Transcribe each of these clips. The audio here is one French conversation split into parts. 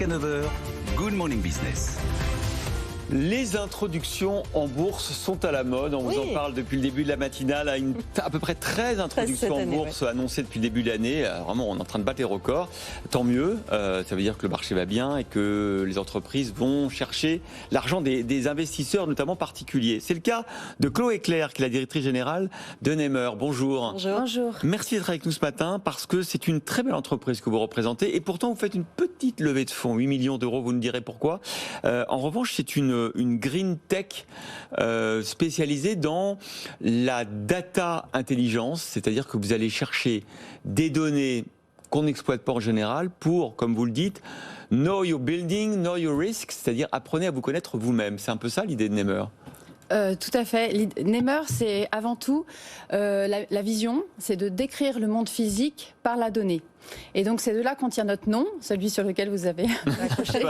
jusqu'à 9h, Good Morning Business. Les introductions en bourse sont à la mode. On vous en parle depuis le début de la matinale. À peu près 13 introductions en bourse annoncées depuis le début de l'année. Vraiment, on est en train de battre les records. Tant mieux. Ça veut dire que le marché va bien et que les entreprises vont chercher l'argent des investisseurs, notamment particuliers. C'est le cas de Chloé Claire, qui est la directrice générale de Nemer. Bonjour. Bonjour. Merci d'être avec nous ce matin parce que c'est une très belle entreprise que vous représentez. Et pourtant, vous faites une petite levée de fonds, 8 millions d'euros. Vous nous direz pourquoi. En revanche, c'est une green tech spécialisée dans la data intelligence, c'est-à-dire que vous allez chercher des données qu'on n'exploite pas en général pour, comme vous le dites, know your building, know your risk, c'est-à-dire apprenez à vous connaître vous-même. C'est un peu ça l'idée de Nemer. Tout à fait. Nemer, c'est avant tout la vision, c'est de décrire le monde physique par la donnée. Et donc c'est de là qu'on tient notre nom, celui sur lequel vous avez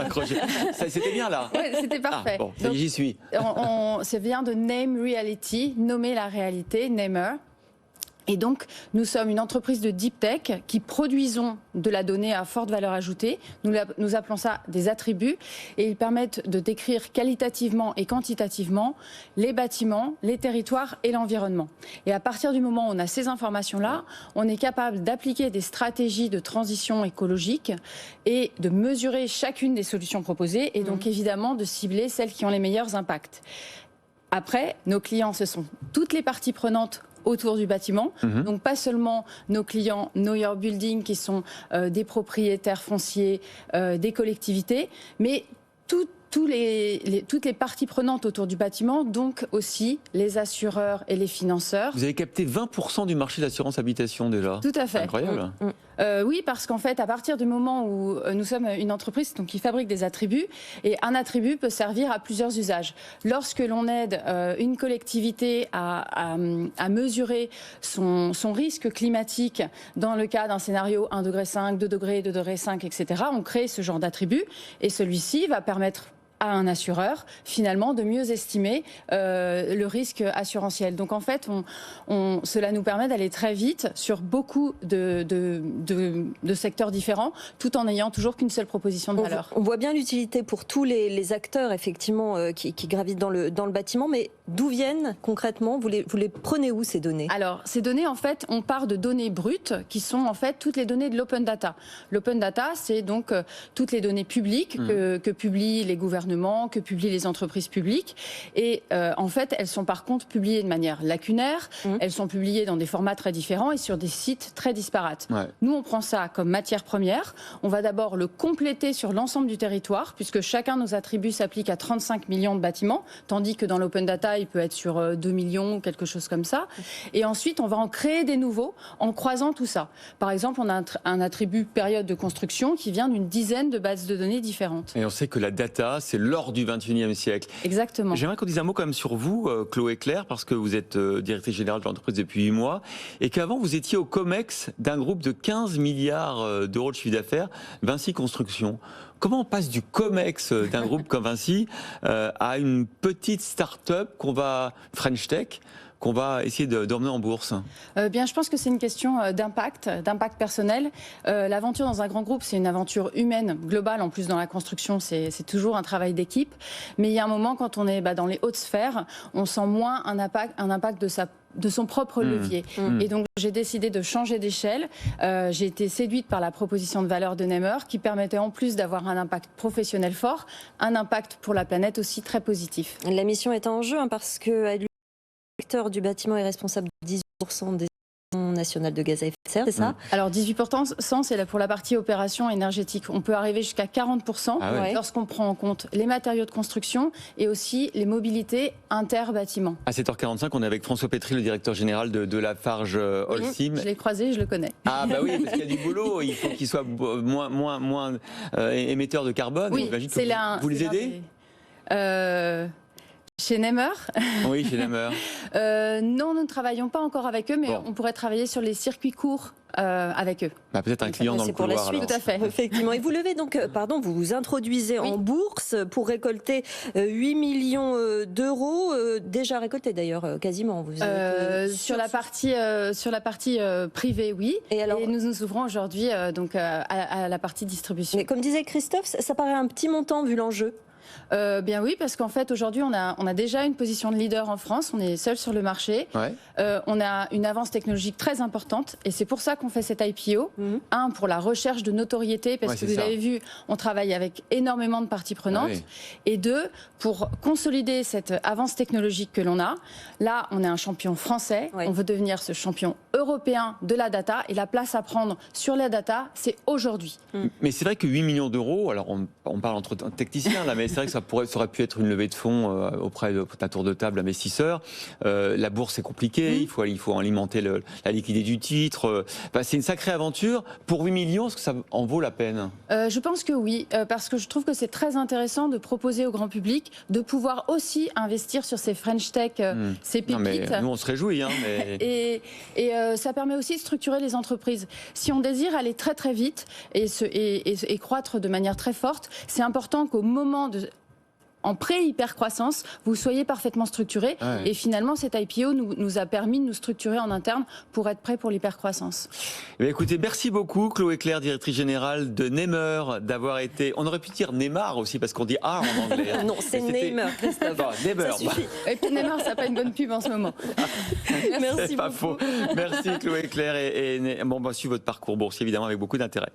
accroché. C'était bien là. Oui, c'était parfait. Bon, j'y suis. Ça vient de name reality, nommer la réalité, Nemer. Et donc, nous sommes une entreprise de deep tech qui produisons de la donnée à forte valeur ajoutée. Nous appelons ça des attributs et ils permettent de décrire qualitativement et quantitativement les bâtiments, les territoires et l'environnement. Et à partir du moment où on a ces informations-là, on est capable d'appliquer des stratégies de transition écologique et de mesurer chacune des solutions proposées et donc évidemment de cibler celles qui ont les meilleurs impacts. Après, nos clients, ce sont toutes les parties prenantes autour du bâtiment. Donc pas seulement nos clients Know Your Building qui sont des propriétaires fonciers, des collectivités, mais toutes les parties prenantes autour du bâtiment, donc aussi les assureurs et les financeurs. Vous avez capté 20% du marché de l'assurance habitation déjà. Tout à fait. Incroyable. Oui, parce qu'en fait, à partir du moment où nous sommes une entreprise qui fabrique des attributs, et un attribut peut servir à plusieurs usages. Lorsque l'on aide une collectivité à mesurer son risque climatique dans le cas d'un scénario 1,5 degré, 2 degrés, 2,5 degrés, etc., on crée ce genre d'attribut et celui-ci va permettre à un assureur, finalement, de mieux estimer le risque assurantiel. Donc, en fait, cela nous permet d'aller très vite sur beaucoup de secteurs différents, tout en n'ayant toujours qu'une seule proposition de valeur. On voit bien l'utilité pour tous les acteurs, effectivement, qui gravitent dans le bâtiment, mais d'où viennent concrètement, vous les prenez où, ces données? Alors, ces données, en fait, on part de données brutes, qui sont, en fait, toutes les données de l'open data. L'open data, c'est donc toutes les données publiques que publient les gouvernements, que publient les entreprises publiques. Et en fait, elles sont par contre publiées de manière lacunaire, elles sont publiées dans des formats très différents et sur des sites très disparates. Ouais. Nous, on prend ça comme matière première. On va d'abord le compléter sur l'ensemble du territoire, puisque chacun de nos attributs s'applique à 35 millions de bâtiments, tandis que dans l'open data, il peut être sur 2 millions ou quelque chose comme ça. Et ensuite, on va en créer des nouveaux en croisant tout ça. Par exemple, on a un attribut période de construction qui vient d'une dizaine de bases de données différentes. Et on sait que la data, c'est l'or du 21e siècle. Exactement. J'aimerais qu'on dise un mot quand même sur vous, Chloé Claire, parce que vous êtes directrice générale de l'entreprise depuis 8 mois, et qu'avant vous étiez au COMEX d'un groupe de 15 milliards d'euros de chiffre d'affaires, Vinci Construction. Comment on passe du COMEX d'un groupe comme Vinci à une petite start-up French Tech, qu'on va essayer d'emmener en bourse? Bien, je pense que c'est une question d'impact personnel. L'aventure dans un grand groupe, c'est une aventure humaine, globale. En plus, dans la construction, c'est toujours un travail d'équipe. Mais il y a un moment, quand on est dans les hautes sphères, on sent moins un impact de son propre levier. Et donc, j'ai décidé de changer d'échelle. J'ai été séduite par la proposition de valeur de Nemer qui permettait en plus d'avoir un impact professionnel fort, un impact pour la planète aussi très positif. La mission est en jeu parce que le secteur du bâtiment est responsable de 18% des émissions nationales de gaz à effet de serre, c'est ça? Alors 18%, c'est pour la partie opération énergétique. On peut arriver jusqu'à 40% lorsqu'on prend en compte les matériaux de construction et aussi les mobilités inter-bâtiments. À 7h45, on est avec François Pétry, le directeur général de Lafarge Holcim. Je l'ai croisé, je le connais. Ah bah oui, parce qu'il y a du boulot, il faut qu'il soit moins émetteur de carbone. Oui, vous les aidez? Chez Nemer, Oui, chez Nemer. non, nous ne travaillons pas encore avec eux, mais Bon. on pourrait travailler sur les circuits courts avec eux. Bah, peut-être un client dans le C'est pour la couloir. suite, alors. Tout à fait. effectivement. Et vous levez donc, vous vous introduisez en bourse pour récolter 8 millions d'euros, déjà récoltés d'ailleurs, quasiment. Vous êtes, Sur la partie privée, oui. Et alors- nous nous ouvrons aujourd'hui à la partie distribution. Mais comme disait Christophe, ça paraît un petit montant vu l'enjeu. Bien oui, parce qu'en fait aujourd'hui on a déjà une position de leader en France, on est seul sur le marché, Ouais. on a une avance technologique très importante et c'est pour ça qu'on fait cette IPO. Un, pour la recherche de notoriété, parce Ouais, que c'est vous ça. avez vu, on travaille avec énormément de parties prenantes. Ouais. Et deux, pour consolider cette avance technologique que l'on a. Là, on est un champion français, Ouais. on veut devenir ce champion européen de la data et la place à prendre sur la data, c'est aujourd'hui. Mais c'est vrai que 8 millions d'euros, alors on parle entre techniciens là, mais c'est vrai que ça aurait pu être une levée de fonds auprès d'un tour de table investisseur. La bourse c'est compliqué, il faut alimenter la liquidité du titre. C'est une sacrée aventure. Pour 8 millions, est-ce que ça en vaut la peine? Je pense que oui, parce que je trouve que c'est très intéressant de proposer au grand public de pouvoir aussi investir sur ces French Tech, ces Non, mais pépites. nous on se réjouit. Hein, mais... Et ça permet aussi de structurer les entreprises. Si on désire aller très très vite et croître de manière très forte, c'est important qu'au moment en pré-hypercroissance, vous soyez parfaitement structuré. Ouais. Et finalement, cette IPO nous a permis de nous structurer en interne pour être prêt pour l'hypercroissance. Eh bien, écoutez, merci beaucoup Chloé Claire, directrice générale de Nemer, d'avoir été... On aurait pu dire Neymar aussi, parce qu'on dit « ah » en anglais. Non, c'est Mais c'était- Neymar, Christophe. Bon, Nemer, Ça suffit. Et puis Neymar, ça n'a pas une bonne pub en ce moment. Merci c'est pas beaucoup. faux. Merci Chloé Claire et bon, suivez votre parcours boursier évidemment avec beaucoup d'intérêt.